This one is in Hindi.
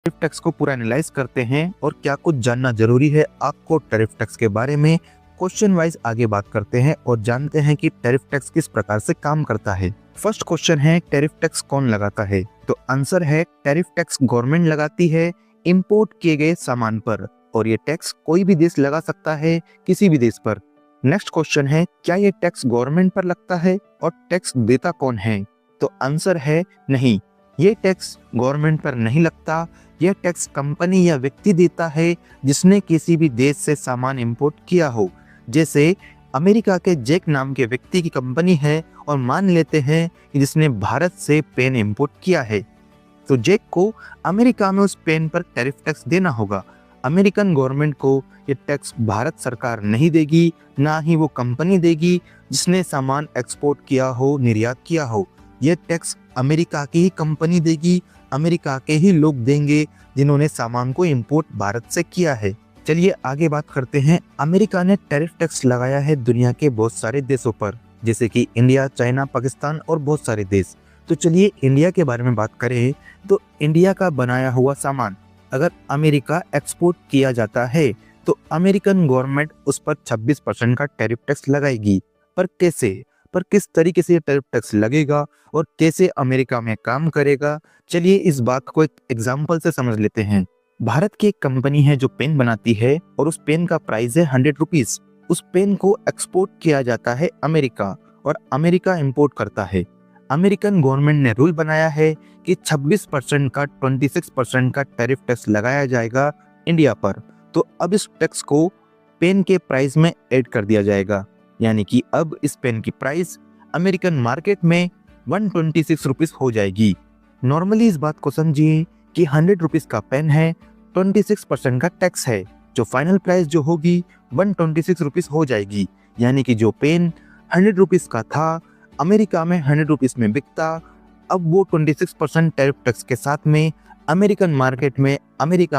टैरिफ टैक्स को पूरा एनालाइज करते हैं और क्या कुछ जानना जरूरी है आपको टैरिफ टैक्स के बारे में। क्वेश्चन वाइज आगे बात करते हैं और जानते हैं कि टैरिफ टैक्स किस प्रकार से काम करता है। फर्स्ट क्वेश्चन है टैरिफ टैक्स कौन लगाता है, तो आंसर है टैरिफ टैक्स गवर्नमेंट लगाती है इंपोर्ट किए गए सामान पर, और ये टैक्स कोई भी देश लगा सकता है किसी भी देश पर। नेक्स्ट क्वेश्चन है क्या ये टैक्स गवर्नमेंट पर लगता है और टैक्स देता कौन है, तो आंसर है नहीं, ये टैक्स गवर्नमेंट पर नहीं लगता। यह टैक्स कंपनी या व्यक्ति देता है जिसने किसी भी देश से सामान इंपोर्ट किया हो। जैसे अमेरिका के जैक नाम के व्यक्ति की कंपनी है और मान लेते हैं कि जिसने भारत से पेन इंपोर्ट किया है, तो जैक को अमेरिका में उस पेन पर टैरिफ टैक्स देना होगा। अमेरिकन गवर्नमेंट को ये टैक्स भारत सरकार नहीं देगी, ना ही वो कंपनी देगी जिसने सामान एक्सपोर्ट किया हो, निर्यात किया हो। यह टैक्स अमेरिका की ही कंपनी देगी, अमेरिका के ही लोग देंगे जिन्होंने सामान को इंपोर्ट भारत से किया है। चलिए आगे बात करते हैं। अमेरिका ने टैरिफ टैक्स लगाया है दुनिया के बहुत सारे देशों पर, जैसे कि इंडिया, चाइना, पाकिस्तान और बहुत सारे देश। तो चलिए इंडिया के बारे में बात करें तो इंडिया का बनाया हुआ सामान अगर अमेरिका एक्सपोर्ट किया जाता है तो अमेरिकन गवर्नमेंट उस पर 26% का टैरिफ टैक्स लगाएगी। पर कैसे, पर किस तरीके से टैरिफ टैक्स लगेगा और कैसे अमेरिका में काम करेगा, चलिए इस बात को एक एग्जांपल से समझ लेते हैं। भारत की एक कंपनी है जो पेन बनाती है और उस पेन का प्राइस है 100 रुपीज। उस पेन को एक्सपोर्ट किया जाता है अमेरिका और अमेरिका इंपोर्ट करता है। अमेरिकन गवर्नमेंट ने रूल बनाया है कि 26% का 26% का टैरिफ टैक्स लगाया जाएगा इंडिया पर। तो अब इस टैक्स को पेन के प्राइस में ऐड कर दिया जाएगा, यानी कि अब इस पेन की प्राइस अमेरिकन मार्केट में 126 रुपीज हो जाएगी। नॉर्मली इस बात को समझिए कि 100 रुपीज का पेन है, 26% का टैक्स है, जो फाइनल प्राइस जो होगी 126 रुपीज हो जाएगी। यानी कि जो पेन 100 रुपीज का था, अमेरिका में 100 रुपीज में बिकता, अब वो 26% टैरिफ टैक्स के साथ में अमेरिकन मार्केट में अमेरिका